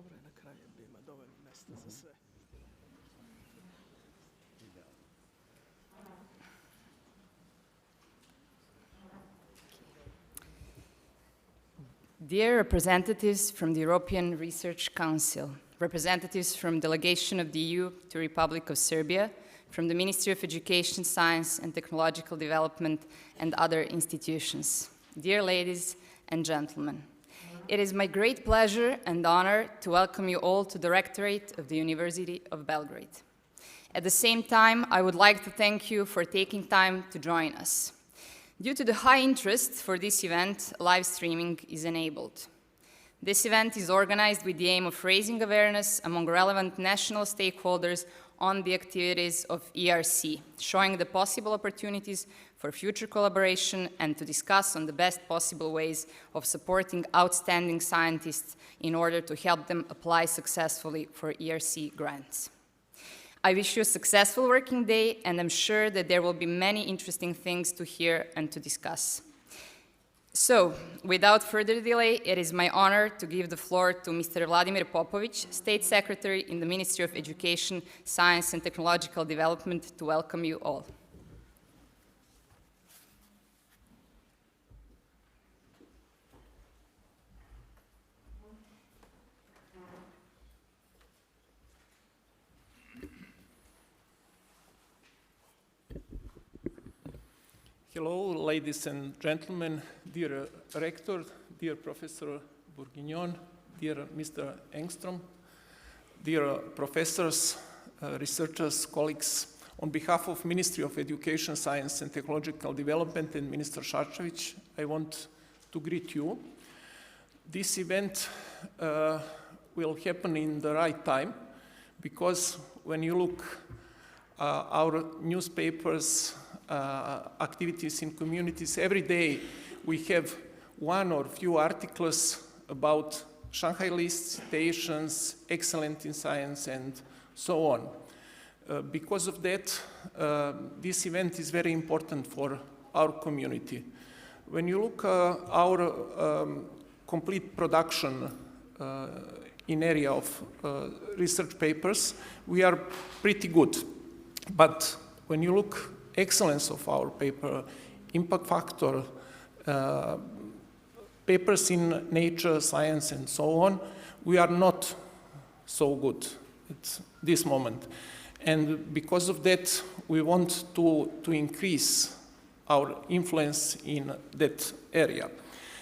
Dobro je na kraju da ima dovoljno mesta za sve. Dear representatives from the European Research Council, representatives from delegation of the EU to Republic of Serbia, from the Ministry of Education, Science and Technological Development and other institutions, dear ladies and gentlemen, it is my great pleasure and honor to welcome you all to the Rectorate of the University of Belgrade. At the same time, I would like to thank you for taking time to join us. Due to the high interest for this event, live streaming is enabled. This event is organized with the aim of raising awareness among relevant national stakeholders on the activities of ERC, showing the possible opportunities for future collaboration and to discuss on the best possible ways of supporting outstanding scientists in order to help them apply successfully for ERC grants. I wish you a successful working day, and I'm sure that there will be many interesting things to hear and to discuss. So, without further delay, it is my honor to give the floor to Mr. Vladimir Popović, State Secretary in the Ministry of Education, Science and Technological Development, to welcome you all. Hello, ladies and gentlemen, dear Rector, dear Professor Burginjon, dear Mr. Engstrom, dear professors, researchers, colleagues. On behalf of Ministry of Education, Science and Technological Development and Minister Šarčević, I want to greet you. This event will happen in the right time, because when you look our newspapers, activities in communities, every day we have one or few articles about Shanghai List citations, excellent in science, and so on. Because of that, this event is very important for our community. When you look our complete production in area of research papers, we are pretty good. But when you look excellence of our paper, impact factor, papers in nature, science, and so on, we are not so good at this moment. And because of that, we want to increase our influence in that area.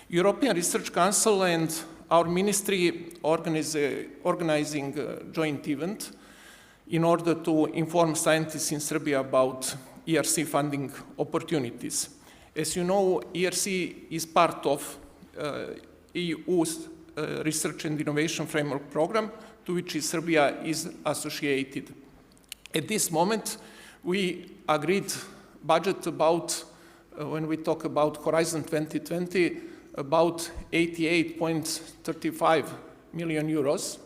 European Research Council and our ministry organizing a joint event in order to inform scientists in Serbia about ERC funding opportunities. As you know, ERC is part of EU's Research and Innovation Framework Program, to which Serbia is associated. At this moment, we agreed budget about, when we talk about Horizon 2020, about 88.35 million euros.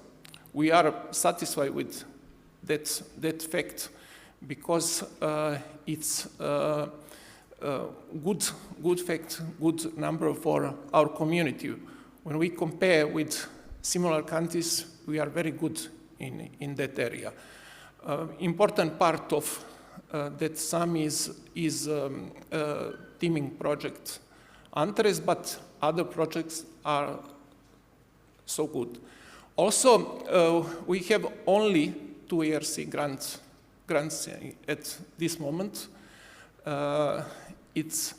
We are satisfied with that fact, because it's a good fact, good number for our community. When we compare with similar countries, we are very good in that area. Important part of that sum is teaming project Antares, but other projects are so good. Also, we have only 2 ERC grants at this moment. It's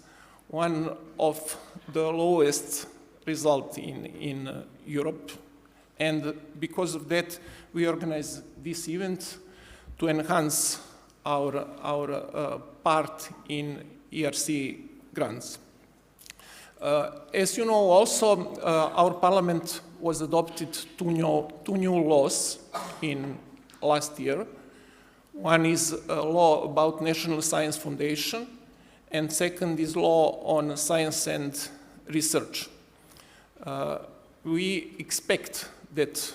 one of the lowest result in Europe, and because of that, we organize this event to enhance our part in ERC grants. As you know, also our Parliament was adopted two new laws in last year. One is a law about National Science Foundation, and second is law on science and research. We expect that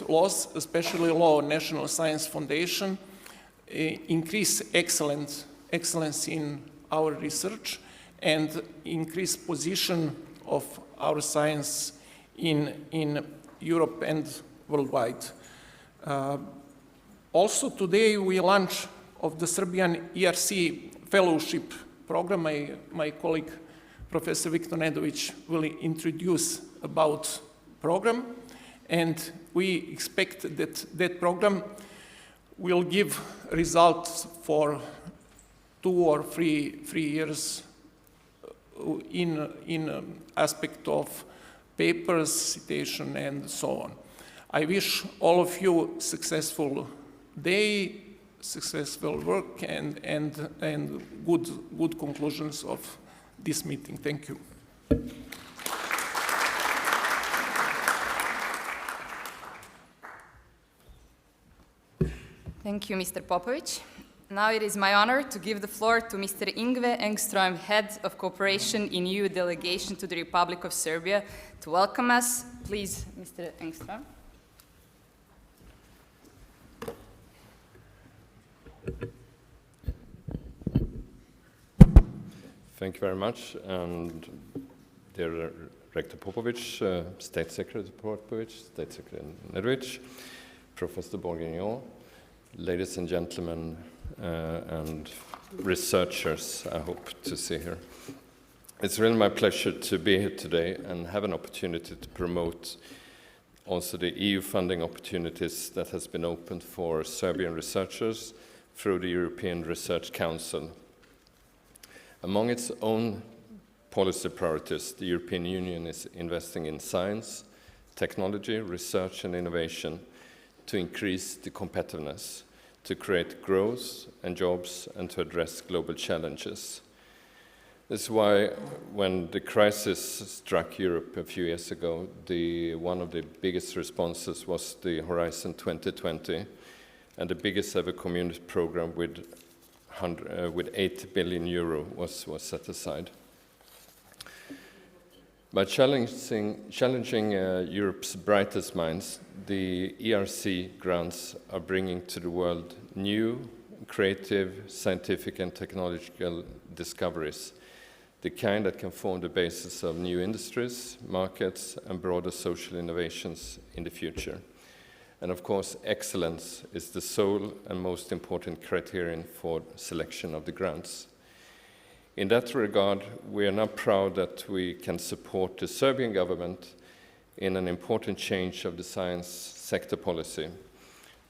laws, especially law on National Science Foundation, increase excellence in our research and increase position of our science in Europe and worldwide. Also today we launch of the Serbian ERC fellowship program. My colleague Professor Viktor Nedović will introduce about program, and we expect that that program will give results for 2 or 3 years in aspect of papers, citation, and so on. I wish all of you successful day, successful work, and good conclusions of this meeting. Thank you. Thank you, Mr. Popović. Now it is my honor to give the floor to Mr. Ingve Engström, Head of Cooperation in EU Delegation to the Republic of Serbia, to welcome us. Please, Mr. Engström. Thank you very much, and dear Rector Popović, State Secretary Popović, State Secretary Nedović, Professor Burginjon, ladies and gentlemen, and researchers I hope to see here. It's really my pleasure to be here today and have an opportunity to promote also the EU funding opportunities that has been opened for Serbian researchers through the European Research Council. Among its own policy priorities, the European Union is investing in science, technology, research and innovation to increase the competitiveness, to create growth and jobs, and to address global challenges. This is why when the crisis struck Europe a few years ago, one of the biggest responses was the Horizon 2020, and the biggest ever community program with 8 billion euro was set aside. By challenging Europe's brightest minds, the ERC grants are bringing to the world new, creative, scientific and technological discoveries, the kind that can form the basis of new industries, markets and broader social innovations in the future. And of course, excellence is the sole and most important criterion for selection of the grants. In that regard, we are now proud that we can support the Serbian government in an important change of the science sector policy.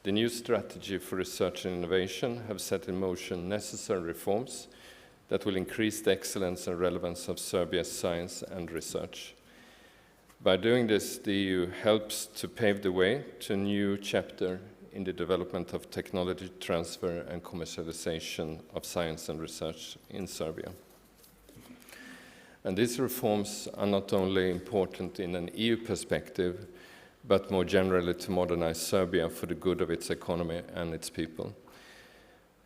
The new strategy for research and innovation have set in motion necessary reforms that will increase the excellence and relevance of Serbia's science and research. By doing this, the EU helps to pave the way to a new chapter in the development of technology transfer and commercialization of science and research in Serbia. And these reforms are not only important in an EU perspective, but more generally to modernize Serbia for the good of its economy and its people.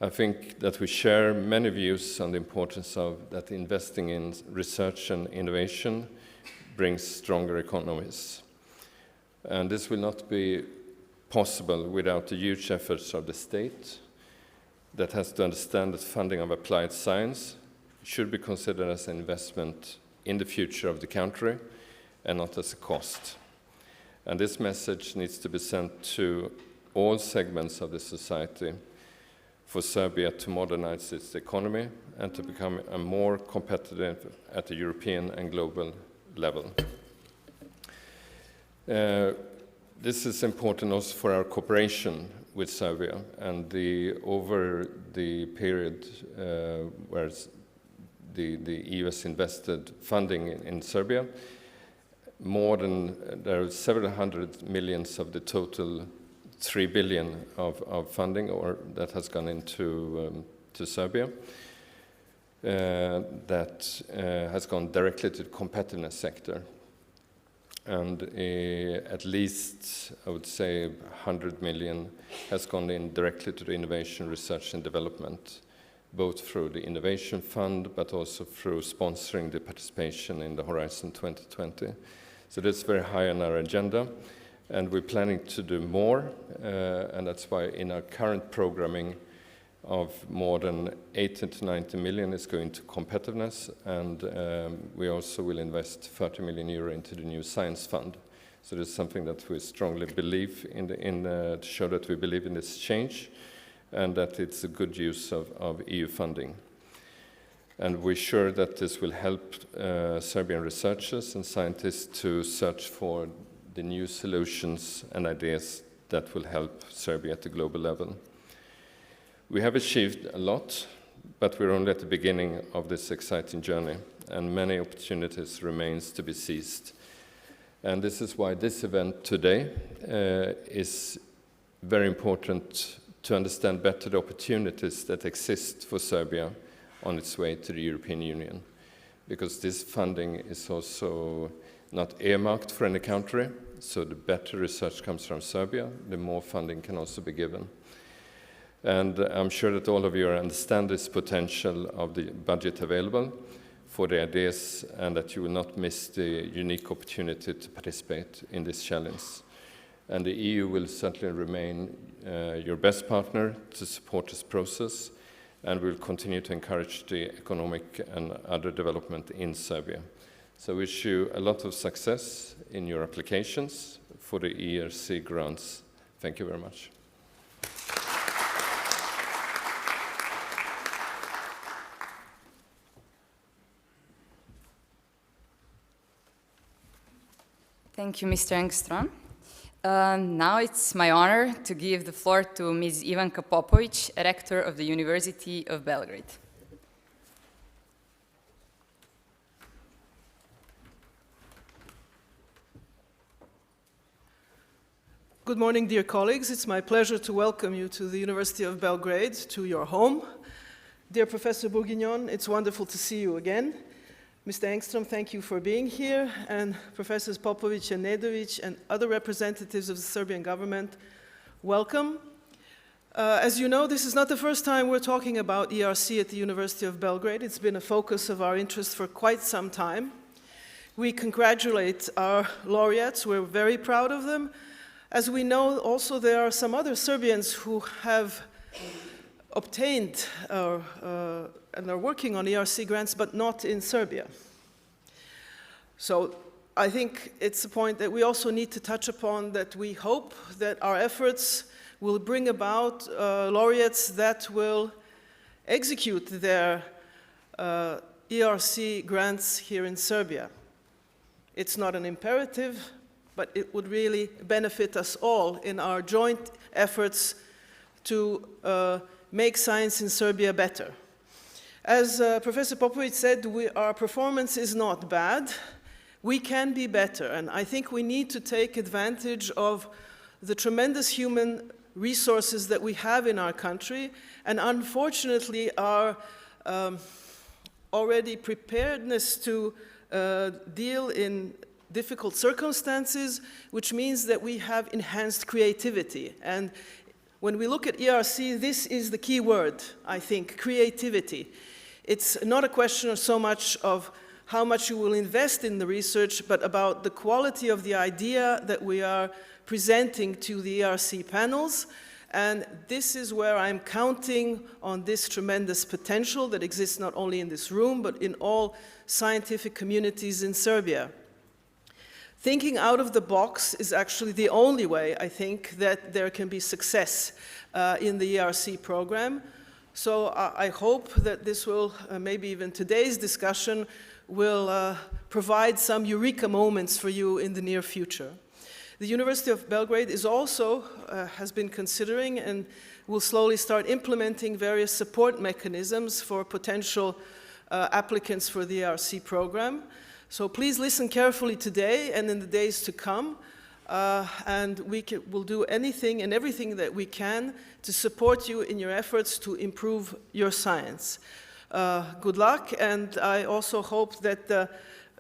I think that we share many views on the importance of that investing in research and innovation brings stronger economies. And this will not be possible without the huge efforts of the state that has to understand that funding of applied science should be considered as an investment in the future of the country and not as a cost. And this message needs to be sent to all segments of the society for Serbia to modernize its economy and to become a more competitive at the European and global level. This is important also for our cooperation with Serbia, and over the period where the EU has invested funding in Serbia, there are several hundred millions of the total 3 billion of funding that has gone into to Serbia. That has gone directly to the competitiveness sector. And at least, I would say, 100 million has gone in directly to the innovation, research and development, both through the Innovation Fund, but also through sponsoring the participation in the Horizon 2020. So that's very high on our agenda, and we're planning to do more, and that's why in our current programming, of more than 80 to 90 million is going to competitiveness, and we also will invest 30 million euro into the new science fund. So this is something that we strongly believe in to show that we believe in this change and that it's a good use of EU funding. And we're sure that this will help Serbian researchers and scientists to search for the new solutions and ideas that will help Serbia at the global level. We have achieved a lot, but we're only at the beginning of this exciting journey, and many opportunities remains to be seized. And this is why this event today is very important to understand better the opportunities that exist for Serbia on its way to the European Union. Because this funding is also not earmarked for any country, so the better research comes from Serbia, the more funding can also be given. And I'm sure that all of you understand this potential of the budget available for the ideas and that you will not miss the unique opportunity to participate in this challenge. And the EU will certainly remain your best partner to support this process, and will continue to encourage the economic and other development in Serbia. So I wish you a lot of success in your applications for the ERC grants. Thank you very much. Thank you, Mr. Engstrom. Now it's my honor to give the floor to Ms. Ivanka Popović, Rector of the University of Belgrade. Good morning, dear colleagues. It's my pleasure to welcome you to the University of Belgrade, to your home. Dear Professor Burginjon, it's wonderful to see you again. Mr. Engstrom, thank you for being here, and Professors Popović and Nedović and other representatives of the Serbian government, welcome. As you know, this is not the first time we're talking about ERC at the University of Belgrade. It's been a focus of our interest for quite some time. We congratulate our laureates. We're very proud of them. As we know, also there are some other Serbians who have obtained and are working on ERC grants, but not in Serbia. So I think it's a point that we also need to touch upon, that we hope that our efforts will bring about laureates that will execute their ERC grants here in Serbia. It's not an imperative, but it would really benefit us all in our joint efforts to make science in Serbia better. As Professor Popović said, our performance is not bad. We can be better, and I think we need to take advantage of the tremendous human resources that we have in our country, and unfortunately our already preparedness to deal in difficult circumstances, which means that we have enhanced creativity. And when we look at ERC, this is the key word, I think, creativity. It's not a question of so much of how much you will invest in the research, but about the quality of the idea that we are presenting to the ERC panels. And this is where I'm counting on this tremendous potential that exists not only in this room, but in all scientific communities in Serbia. Thinking out of the box is actually the only way, I think, that there can be success in the ERC program. So I hope that this will, maybe even today's discussion, will provide some eureka moments for you in the near future. The University of Belgrade is also, has been considering and will slowly start implementing various support mechanisms for potential applicants for the ERC program. So please listen carefully today and in the days to come, and we'll do anything and everything that we can to support you in your efforts to improve your science. Good luck, and I also hope that the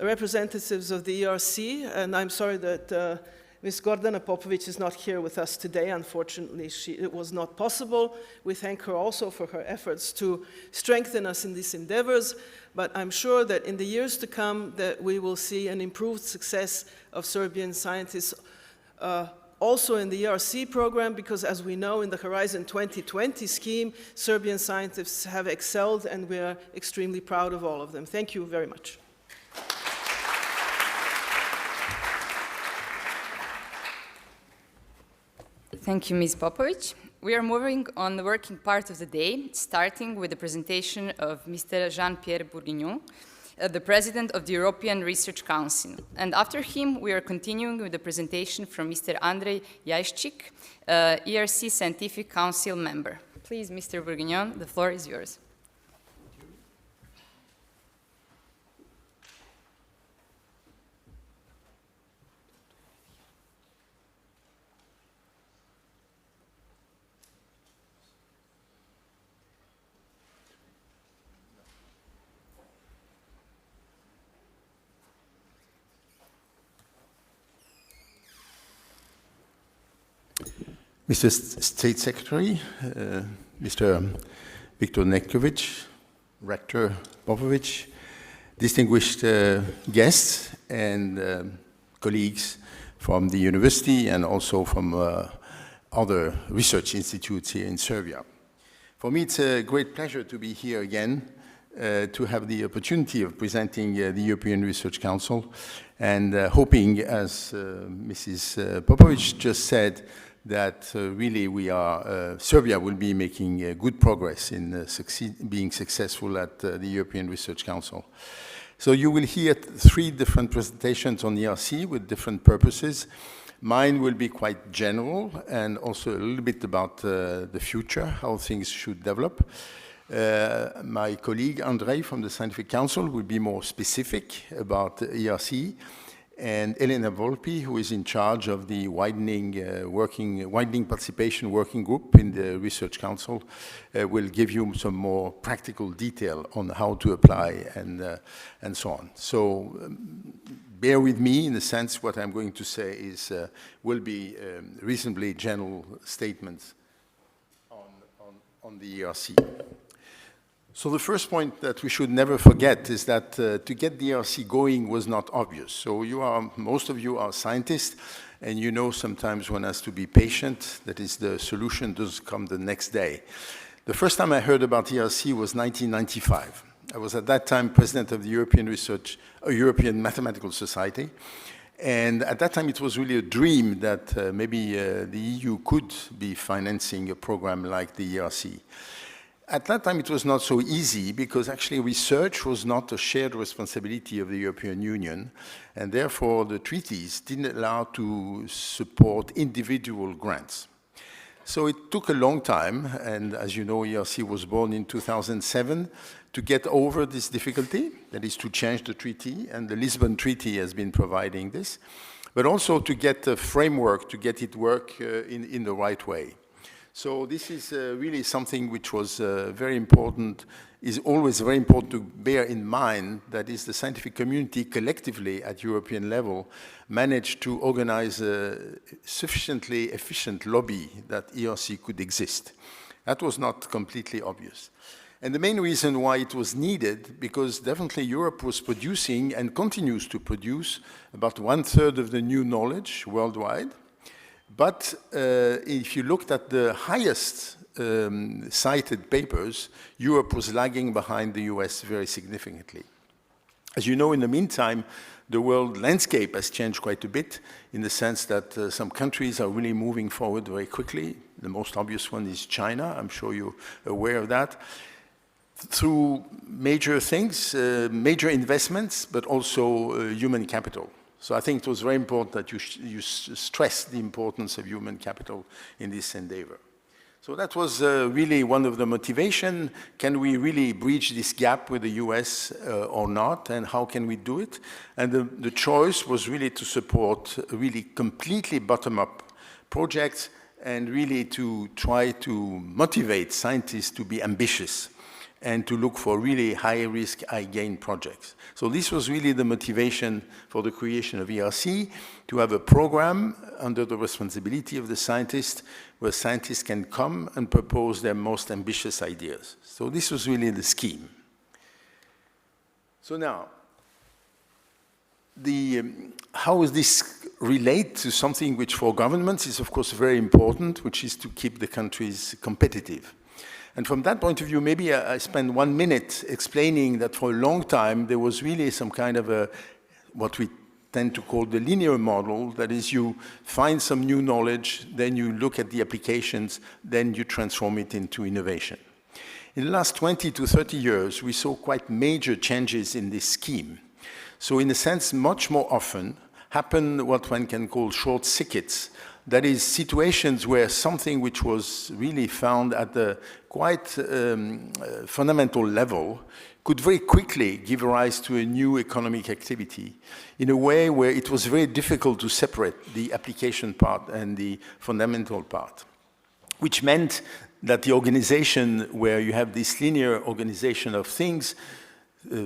representatives of the ERC, and I'm sorry that Ms. Gordana Popović is not here with us today. Unfortunately, it was not possible. We thank her also for her efforts to strengthen us in these endeavors, but I'm sure that in the years to come that we will see an improved success of Serbian scientists also in the ERC program, because as we know in the Horizon 2020 scheme, Serbian scientists have excelled and we are extremely proud of all of them. Thank you very much. Thank you, Ms. Popovic. We are moving on the working part of the day, starting with the presentation of Mr. Žan-Pjer Burginjon, the President of the European Research Council. And after him, we are continuing with the presentation from Mr. Andrej Jajščik, ERC Scientific Council member. Please, Mr. Burginjon, the floor is yours. Mr. State Secretary, Mr. Viktor Nektovic, Rector Popovic, distinguished guests and colleagues from the university and also from other research institutes here in Serbia. For me, it's a great pleasure to be here again, to have the opportunity of presenting the European Research Council and hoping, as Mrs. Popovic just said, that really Serbia will be making good progress in being successful at the European Research Council. So you will hear 3 different presentations on ERC with different purposes. Mine will be quite general and also a little bit about the future, how things should develop. My colleague Andrej from the Scientific Council will be more specific about ERC. And Elena Volpi, who is in charge of the widening participation working group in the Research Council, will give you some more practical detail on how to apply and so on. So bear with me in the sense what I'm going to say will be reasonably general statements on the ERC. So the first point that we should never forget is that to get the ERC going was not obvious. So most of you are scientists, and you know sometimes one has to be patient. That is, the solution doesn't come the next day. The first time I heard about ERC was 1995. I was at that time president of the European Mathematical Society. And at that time, it was really a dream that maybe the EU could be financing a program like the ERC. At that time, it was not so easy because actually research was not a shared responsibility of the European Union, and therefore the treaties didn't allow to support individual grants. So it took a long time, and as you know, ERC was born in 2007, to get over this difficulty, that is to change the treaty, and the Lisbon Treaty has been providing this, but also to get a framework to get it work in the right way. So this is really something which was very important, is always very important to bear in mind, that is the scientific community collectively at European level managed to organize a sufficiently efficient lobby that ERC could exist. That was not completely obvious. And the main reason why it was needed, because definitely Europe was producing and continues to produce about 1/3 of the new knowledge worldwide. But if you looked at the highest cited papers, Europe was lagging behind the US very significantly. As you know, in the meantime, the world landscape has changed quite a bit in the sense that some countries are really moving forward very quickly. The most obvious one is China. I'm sure you're aware of that. Through major things, major investments, but also human capital. So I think it was very important that you stress the importance of human capital in this endeavor. So that was really one of the motivation. Can we really bridge this gap with the US or not, and how can we do it? And the choice was really to support really completely bottom-up projects and really to try to motivate scientists to be ambitious and to look for really high-risk, high-gain projects. So this was really the motivation for the creation of ERC, to have a program under the responsibility of the scientists, where scientists can come and propose their most ambitious ideas. So this was really the scheme. So now, how does this relate to something which for governments is of course very important, which is to keep the countries competitive? And from that point of view, maybe I spend 1 minute explaining that for a long time there was really some kind of what we tend to call the linear model. That is, you find some new knowledge, then you look at the applications, then you transform it into innovation. In the last 20 to 30 years, we saw quite major changes in this scheme. So in a sense, much more often happen what one can call short circuits. That is, situations where something which was really found at a quite fundamental level could very quickly give rise to a new economic activity in a way where it was very difficult to separate the application part and the fundamental part, which meant that the organization where you have this linear organization of things,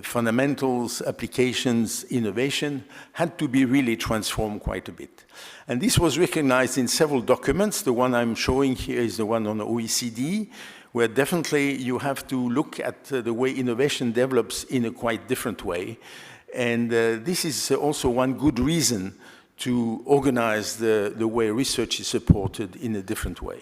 fundamentals, applications, innovation, had to be really transformed quite a bit. And this was recognized in several documents. The one I'm showing here is the one on the OECD, where definitely you have to look at the way innovation develops in a quite different way. And this is also one good reason to organize the way research is supported in a different way.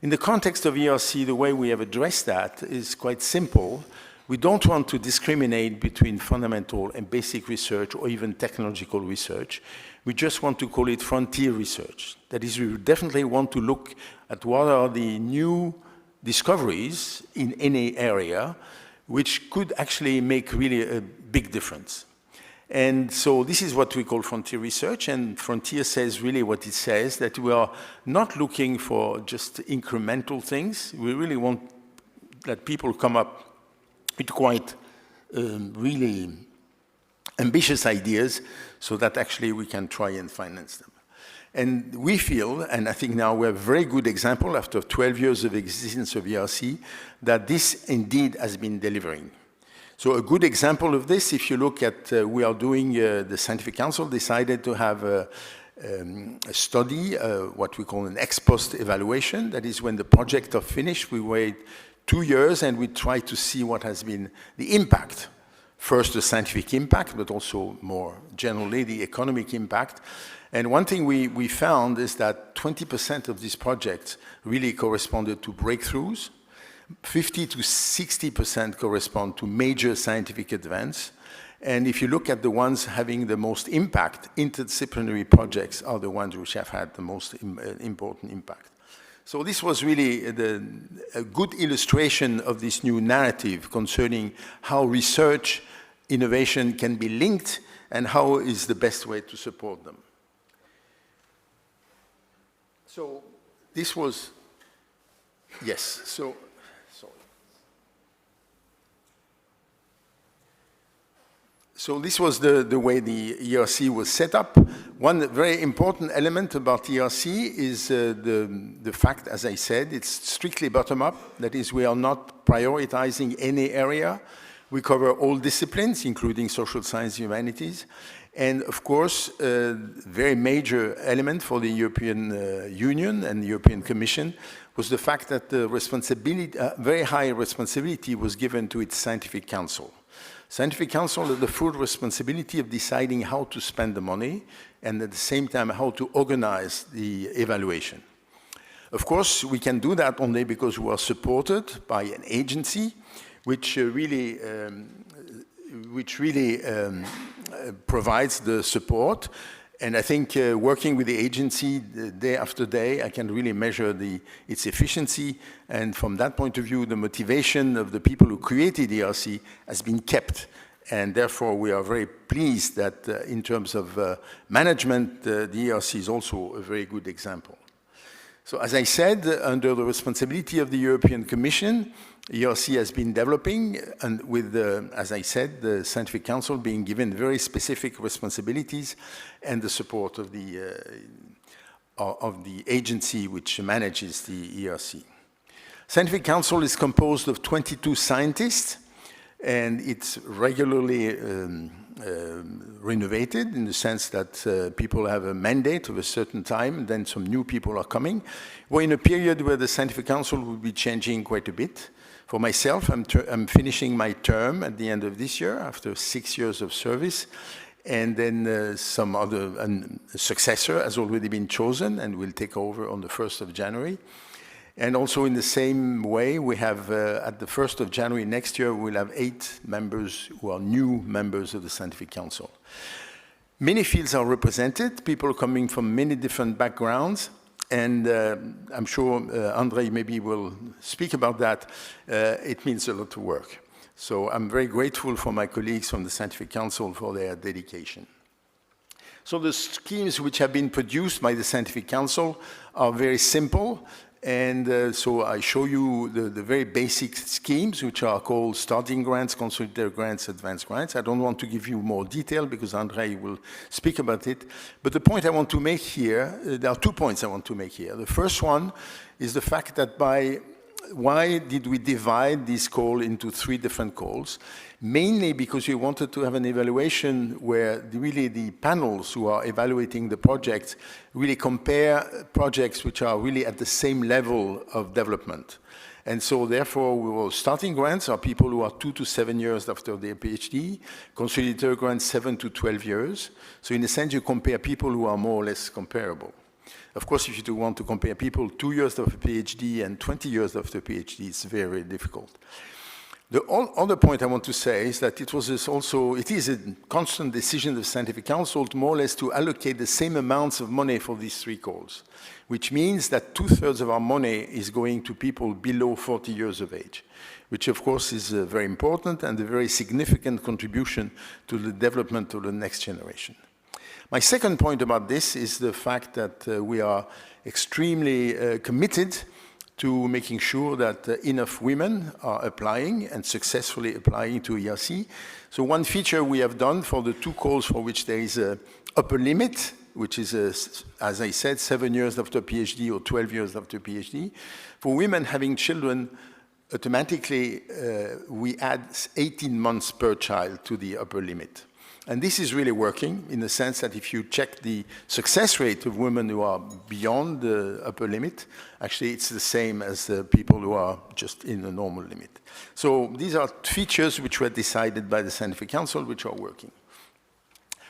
In the context of ERC, the way we have addressed that is quite simple. We don't want to discriminate between fundamental and basic research or even technological research. We just want to call it frontier research. That is, we definitely want to look at what are the new discoveries in any area which could actually make really a big difference. And so this is what we call frontier research, and frontier says really what it says, that we are not looking for just incremental things. We really want that people come up with quite really ambitious ideas so that actually we can try and finance them. And we feel, and I think now we have a very good example after 12 years of existence of ERC, that this indeed has been delivering. So a good example of this, if you look at, we are doing, the Scientific Council decided to have a study, what we call an ex post evaluation. That is, when the project is finished, we wait 2 years and we try to see what has been the impact. First, the scientific impact, but also more generally the economic impact. And one thing we found is that 20% of these projects really corresponded to breakthroughs, 50 to 60% correspond to major scientific advance. And if you look at the ones having the most impact, interdisciplinary projects are the ones which have had the most important impact. So this was really a good illustration of this new narrative concerning how research, innovation can be linked and how is the best way to support them. So this was, yes, so, sorry. So this was the way the ERC was set up. One very important element about ERC is the fact, as I said, it's strictly bottom-up. That is, we are not prioritizing any area. We cover all disciplines, including social science, humanities. And of course, a very major element for the European Union and the European Commission was the fact that the responsibility, very high responsibility was given to its Scientific Council. Scientific Council had the full responsibility of deciding how to spend the money and at the same time how to organize the evaluation. Of course, we can do that only because we are supported by an agency which really provides the support. And I think working with the agency day after day, I can really measure its efficiency. And from that point of view, the motivation of the people who created ERC has been kept. And therefore, we are very pleased that in terms of management, the ERC is also a very good example. So as I said, under the responsibility of the European Commission, ERC has been developing, and with, as I said, the Scientific Council being given very specific responsibilities and the support of the agency which manages the ERC. Scientific Council is composed of 22 scientists, and it's regularly renovated in the sense that people have a mandate of a certain time, and then some new people are coming. We're in a period where the Scientific Council will be changing quite a bit. For myself, I'm finishing my term at the end of this year after 6 years of service, and then some other successor has already been chosen and will take over on the 1st of January. And also in the same way, we have at the 1st of January next year, we'll have 8 members who are new members of the Scientific Council. Many fields are represented, people coming from many different backgrounds, and I'm sure Andrei maybe will speak about that. It means a lot of work. So I'm very grateful for my colleagues from the Scientific Council for their dedication. So the schemes which have been produced by the Scientific Council are very simple. And so I show you the very basic schemes, which are called starting grants, consolidated grants, advanced grants. I don't want to give you more detail because Andrei will speak about it. But the point I want to make here, there are 2 points I want to make here. The first one is the fact that why did we divide this call into 3 different calls? Mainly because we wanted to have an evaluation where really the panels who are evaluating the projects really compare projects which are really at the same level of development. And so therefore, starting grants are people who are 2 to 7 years after their PhD, consolidated grants 7 to 12 years. So in a sense, you compare people who are more or less comparable. Of course, if you do want to compare people 2 years of a PhD and 20 years after a PhD, it's very, very difficult. The other point I want to say is that it is a constant decision of the Scientific Council to more or less to allocate the same amounts of money for these 3 calls, which means that 2/3 of our money is going to people below 40 years of age, which of course is very important and a very significant contribution to the development of the next generation. My second point about this is the fact that we are extremely committed to making sure that enough women are applying and successfully applying to ERC. So one feature we have done for the 2 calls for which there is an upper limit, which is, as I said, 7 years after PhD or 12 years after PhD. For women having children, automatically we add 18 months per child to the upper limit. And this is really working in the sense that if you check the success rate of women who are beyond the upper limit, actually it's the same as the people who are just in the normal limit. So these are features which were decided by the Scientific Council, which are working.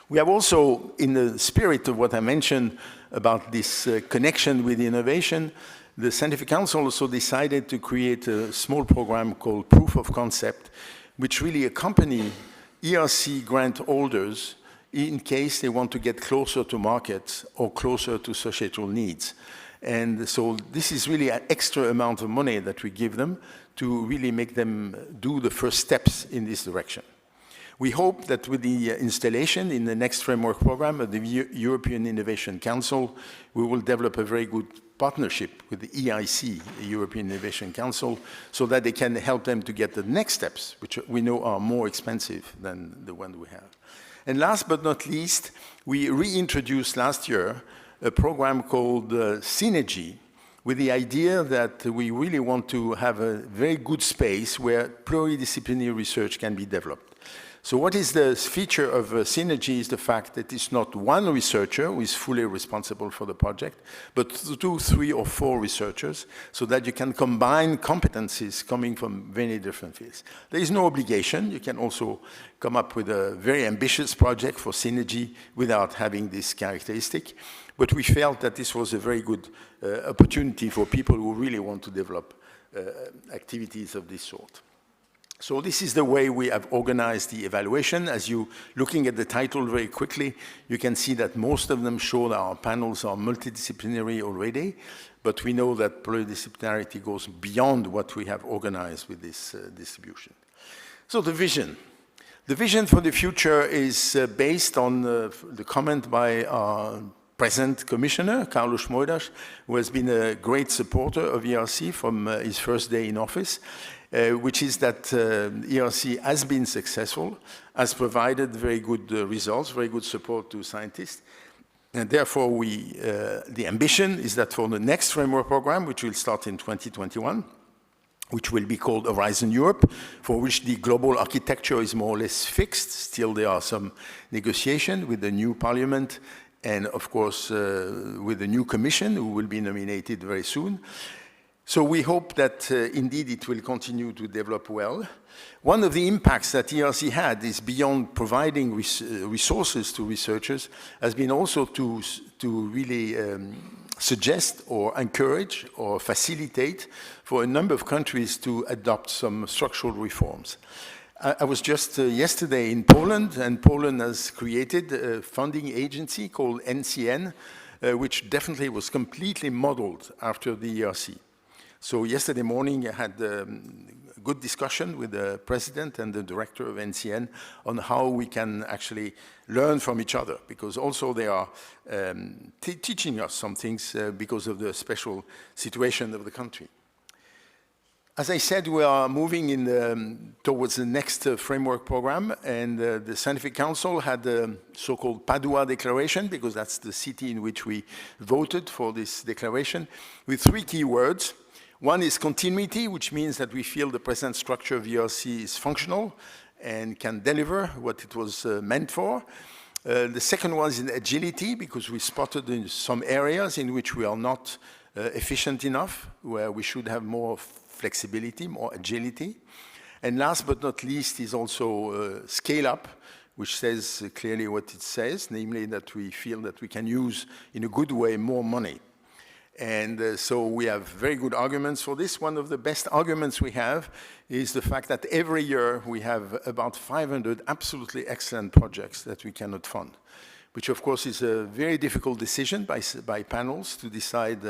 We have also, in the spirit of what I mentioned about this connection with innovation, the Scientific Council also decided to create a small program called Proof of Concept, which really accompany ERC grant holders in case they want to get closer to markets or closer to societal needs. And so this is really an extra amount of money that we give them to really make them do the first steps in this direction. We hope that with the installation in the next framework program of the European Innovation Council, we will develop a very good partnership with the EIC, the European Innovation Council, so that they can help them to get the next steps, which we know are more expensive than the one we have. And last but not least, we reintroduced last year a program called Synergy, with the idea that we really want to have a very good space where pluridisciplinary research can be developed. So what is the feature of Synergy is the fact that it's not one researcher who is fully responsible for the project, but 2, 3, or 4 researchers, so that you can combine competencies coming from many different fields. There is no obligation. You can also come up with a very ambitious project for Synergy without having this characteristic. But we felt that this was a very good opportunity for people who really want to develop activities of this sort. So this is the way we have organized the evaluation. As you, looking at the title very quickly, you can see that most of them show that our panels are multidisciplinary already, but we know that pluridisciplinarity goes beyond what we have organized with this distribution. So the vision. The vision for the future is based on the comment by our present commissioner, Carlos Moedas, who has been a great supporter of ERC from his first day in office. Which is that ERC has been successful, has provided very good results, very good support to scientists. And therefore, the ambition is that for the next framework program, which will start in 2021, which will be called Horizon Europe, for which the global architecture is more or less fixed. Still, there are some negotiations with the new parliament and, of course, with the new commission, who will be nominated very soon. So we hope that indeed it will continue to develop well. One of the impacts that ERC had is beyond providing resources to researchers, has been also to really suggest or encourage or facilitate for a number of countries to adopt some structural reforms. I was just yesterday in Poland, and Poland has created a funding agency called NCN, which definitely was completely modeled after the ERC. So yesterday morning I had a good discussion with the president and the director of NCN on how we can actually learn from each other, because also they are teaching us some things because of the special situation of the country. As I said, we are moving towards the next framework program, and the Scientific Council had the so-called Padua Declaration, because that's the city in which we voted for this declaration, with 3 key words. One is continuity, which means that we feel the present structure of ERC is functional and can deliver what it was meant for. The second one is in agility, because we spotted in some areas in which we are not efficient enough, where we should have more flexibility, more agility. And last but not least is also scale up, which says clearly what it says, namely that we feel that we can use in a good way more money. And so we have very good arguments for this. One of the best arguments we have is the fact that every year we have about 500 absolutely excellent projects that we cannot fund, which of course is a very difficult decision by panels to decide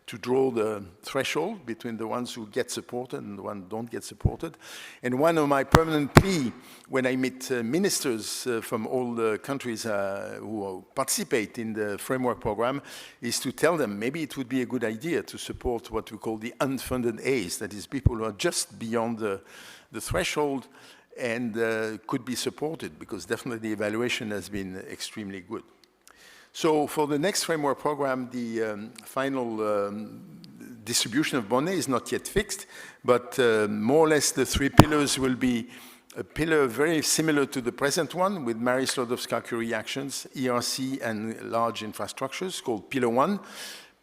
to draw the threshold between the ones who get supported and the ones who don't get supported. And one of my permanent plea when I meet ministers from all the countries who participate in the framework program is to tell them maybe it would be a good idea to support what we call the unfunded A's, that is people who are just beyond the threshold and could be supported, because definitely the evaluation has been extremely good. So for the next framework program, the final distribution of money is not yet fixed, but more or less the 3 pillars will be a pillar very similar to the present one with Marie Sklodowska-Curie actions, ERC and large infrastructures, called Pillar 1,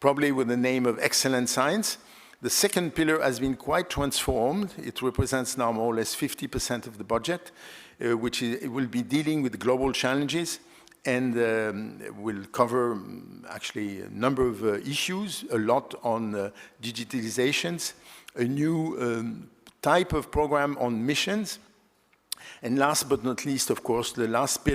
probably with the name of Excellent Science. The second pillar has been quite transformed. It represents now more or less 50% of the budget, which will be dealing with global challenges and will cover actually a number of issues, a lot on digitalizations, a new type of program on missions, and last but not least, of course, the last pillar